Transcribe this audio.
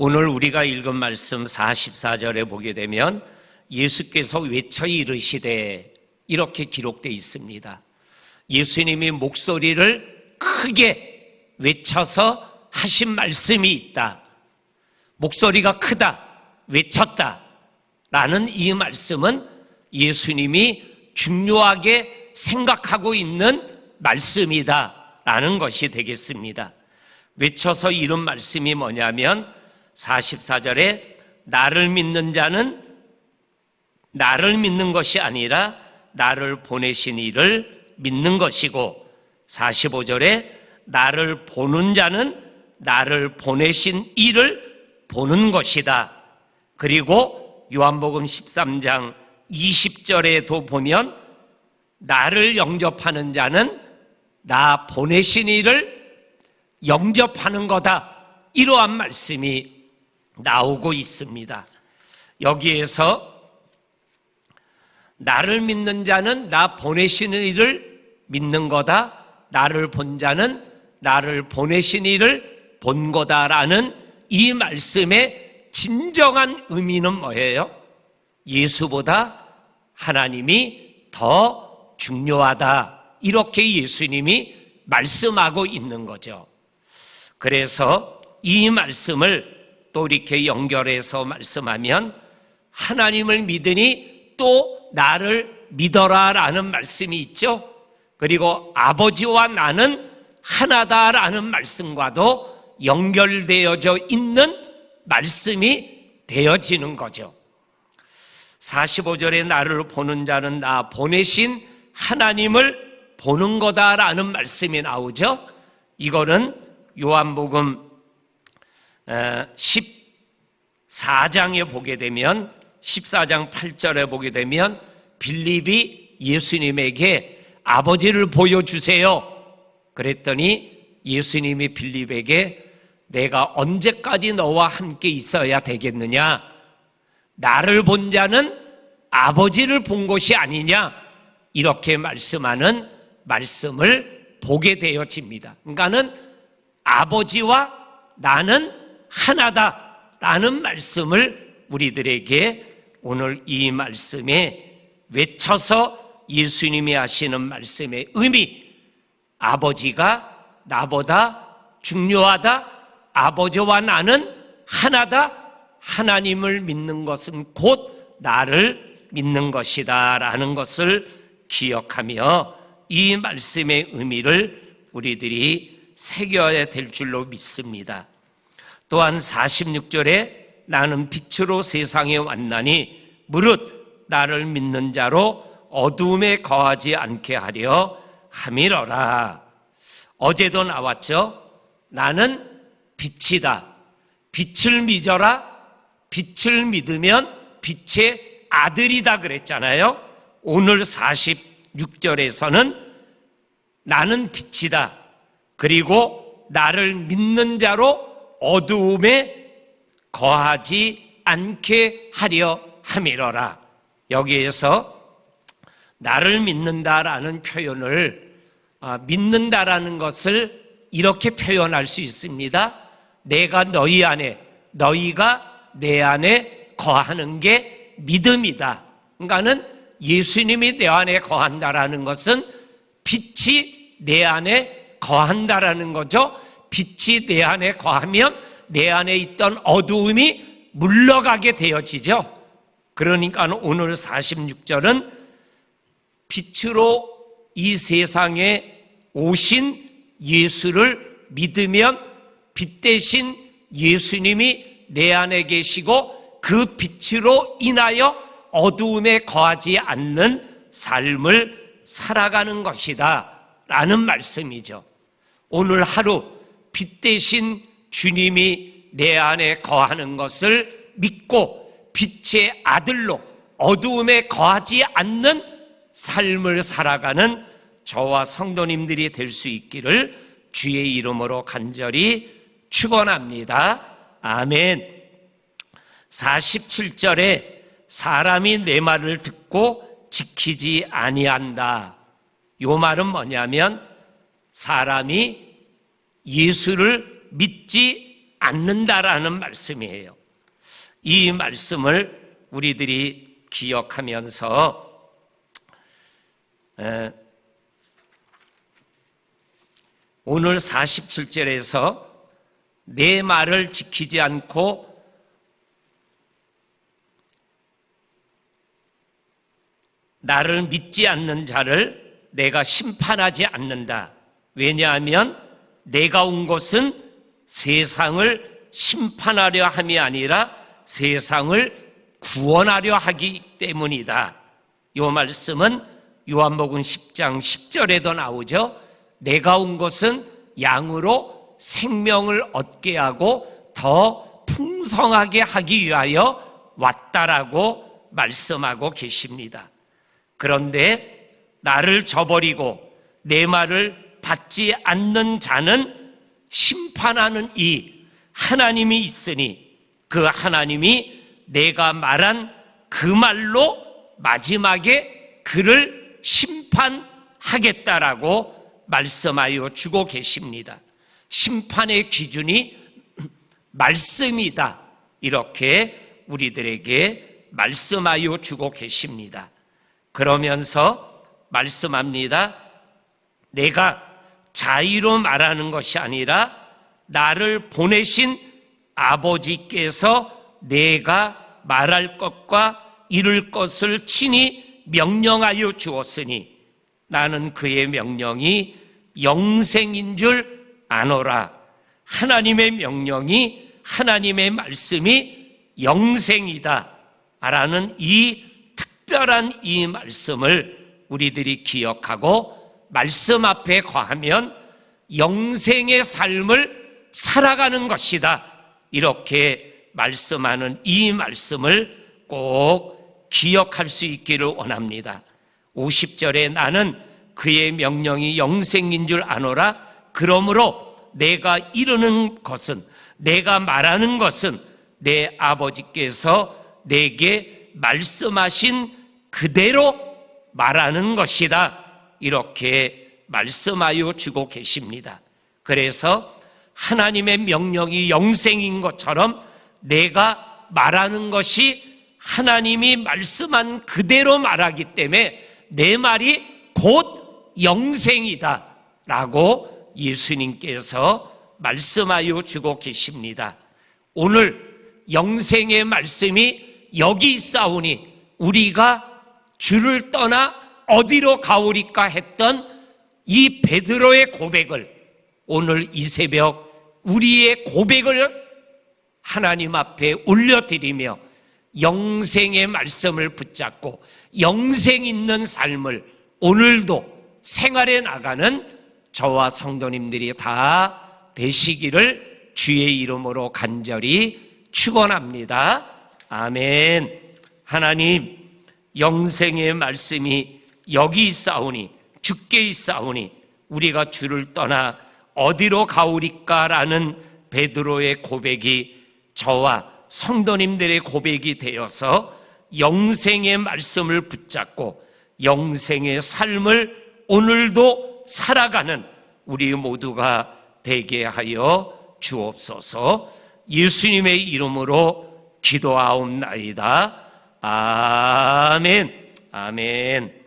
오늘 우리가 읽은 말씀 44절에 보게 되면 예수께서 외쳐 이르시되 이렇게 기록되어 있습니다. 예수님이 목소리를 크게 외쳐서 하신 말씀이 있다. 목소리가 크다, 외쳤다 라는 이 말씀은 예수님이 중요하게 생각하고 있는 말씀이다 라는 것이 되겠습니다. 외쳐서 이룬 말씀이 뭐냐면 44절에 나를 믿는 자는 나를 믿는 것이 아니라 나를 보내신 이를 믿는 것이고, 45절에 나를 보는 자는 나를 보내신 이를 보는 것이다. 그리고 요한복음 13장 20절에도 보면 나를 영접하는 자는 나 보내신 이를 영접하는 거다. 이러한 말씀이 나오고 있습니다. 여기에서 나를 믿는 자는 나 보내신 이를 믿는 거다, 나를 본 자는 나를 보내신 이를 본 거다라는 이 말씀의 진정한 의미는 뭐예요? 예수보다 하나님이 더 중요하다, 이렇게 예수님이 말씀하고 있는 거죠. 그래서 이 말씀을 또 이렇게 연결해서 말씀하면 하나님을 믿으니 또 나를 믿어라 라는 말씀이 있죠. 그리고 아버지와 나는 하나다라는 말씀과도 연결되어져 있는 말씀이 되어지는 거죠. 45절에 나를 보는 자는 나 보내신 하나님을 보는 거다라는 말씀이 나오죠. 이거는 요한복음 14장에 보게 되면, 14장 8절에 보게 되면 빌립이 예수님에게 아버지를 보여주세요 그랬더니 예수님이 빌립에게 내가 언제까지 너와 함께 있어야 되겠느냐, 나를 본 자는 아버지를 본 것이 아니냐, 이렇게 말씀하는 말씀을 보게 되어집니다. 그러니까는 아버지와 나는 하나다라는 말씀을 우리들에게 오늘 이 말씀에 외쳐서 예수님이 하시는 말씀의 의미, 아버지가 나보다 중요하다, 아버지와 나는 하나다, 하나님을 믿는 것은 곧 나를 믿는 것이다 라는 것을 기억하며 이 말씀의 의미를 우리들이 새겨야 될 줄로 믿습니다. 또한 46절에 나는 빛으로 세상에 왔나니 무릇 나를 믿는 자로 어두움에 거하지 않게 하려 함이러라. 어제도 나왔죠. 나는 빛이다. 빛을 믿어라. 빛을 믿으면 빛의 아들이다 그랬잖아요. 오늘 46절에서는 나는 빛이다. 그리고 나를 믿는 자로 어두움에 거하지 않게 하려 함이러라. 여기에서 나를 믿는다라는 표현을 믿는다라는 것을 이렇게 표현할 수 있습니다. 내가 너희 안에, 너희가 내 안에 거하는 게 믿음이다. 그러니까는 예수님이 내 안에 거한다라는 것은 빛이 내 안에 거한다라는 거죠. 빛이 내 안에 거하면 내 안에 있던 어두움이 물러가게 되어지죠. 그러니까 오늘 46절은 빛으로 이 세상에 오신 예수를 믿으면 빛 대신 예수님이 내 안에 계시고 그 빛으로 인하여 어두움에 거하지 않는 삶을 살아가는 것이다 라는 말씀이죠. 오늘 하루 빛 대신 주님이 내 안에 거하는 것을 믿고 빛의 아들로 어두움에 거하지 않는 삶을 살아가는 저와 성도님들이 될 수 있기를 주의 이름으로 간절히 축원합니다. 아멘. 47절에 사람이 내 말을 듣고 지키지 아니한다. 이 말은 뭐냐면 사람이 예수를 믿지 않는다라는 말씀이에요. 이 말씀을 우리들이 기억하면서 오늘 47절에서 내 말을 지키지 않고 나를 믿지 않는 자를 내가 심판하지 않는다. 왜냐하면 내가 온 것은 세상을 심판하려 함이 아니라 세상을 구원하려 하기 때문이다. 이 말씀은 요한복음 10장 10절에도 나오죠. 내가 온 것은 양으로 생명을 얻게 하고 더 풍성하게 하기 위하여 왔다라고 말씀하고 계십니다. 그런데 나를 저버리고 내 말을 받지 않는 자는 심판하는 이 하나님이 있으니 그 하나님이 내가 말한 그 말로 마지막에 그를 심판하겠다라고 말씀하여 주고 계십니다. 심판의 기준이 말씀이다. 이렇게 우리들에게 말씀하여 주고 계십니다. 그러면서 말씀합니다. 내가 자의로 말하는 것이 아니라 나를 보내신 아버지께서 내가 말할 것과 이룰 것을 친히 명령하여 주었으니 나는 그의 명령이 영생인 줄 아노라. 하나님의 명령이, 하나님의 말씀이 영생이다 라는 이 특별한 이 말씀을 우리들이 기억하고 말씀 앞에 거하면 영생의 삶을 살아가는 것이다. 이렇게 말씀하는 이 말씀을 꼭 기억할 수 있기를 원합니다. 50절에 나는 그의 명령이 영생인 줄 아노라. 그러므로 내가 이루는 것은, 내가 말하는 것은 내 아버지께서 내게 말씀하신 그대로 말하는 것이다. 이렇게 말씀하여 주고 계십니다. 그래서 하나님의 명령이 영생인 것처럼 내가 말하는 것이 하나님이 말씀한 그대로 말하기 때문에 내 말이 곧 영생이다 라고 예수님께서 말씀하여 주고 계십니다. 오늘 영생의 말씀이 여기 있사오니 우리가 주를 떠나 어디로 가오리까 했던 이 베드로의 고백을 오늘 이 새벽 우리의 고백을 하나님 앞에 올려드리며 영생의 말씀을 붙잡고 영생 있는 삶을 오늘도 생활해 나가는 저와 성도님들이 다 되시기를 주의 이름으로 간절히 축원합니다. 아멘. 하나님, 영생의 말씀이 여기 있사오니, 주께 있사오니 우리가 주를 떠나 어디로 가오리까라는 베드로의 고백이 저와 성도님들의 고백이 되어서 영생의 말씀을 붙잡고 영생의 삶을 오늘도 살아가는 우리 모두가 되게 하여 주옵소서. 예수님의 이름으로 기도하옵나이다. 아멘. 아멘.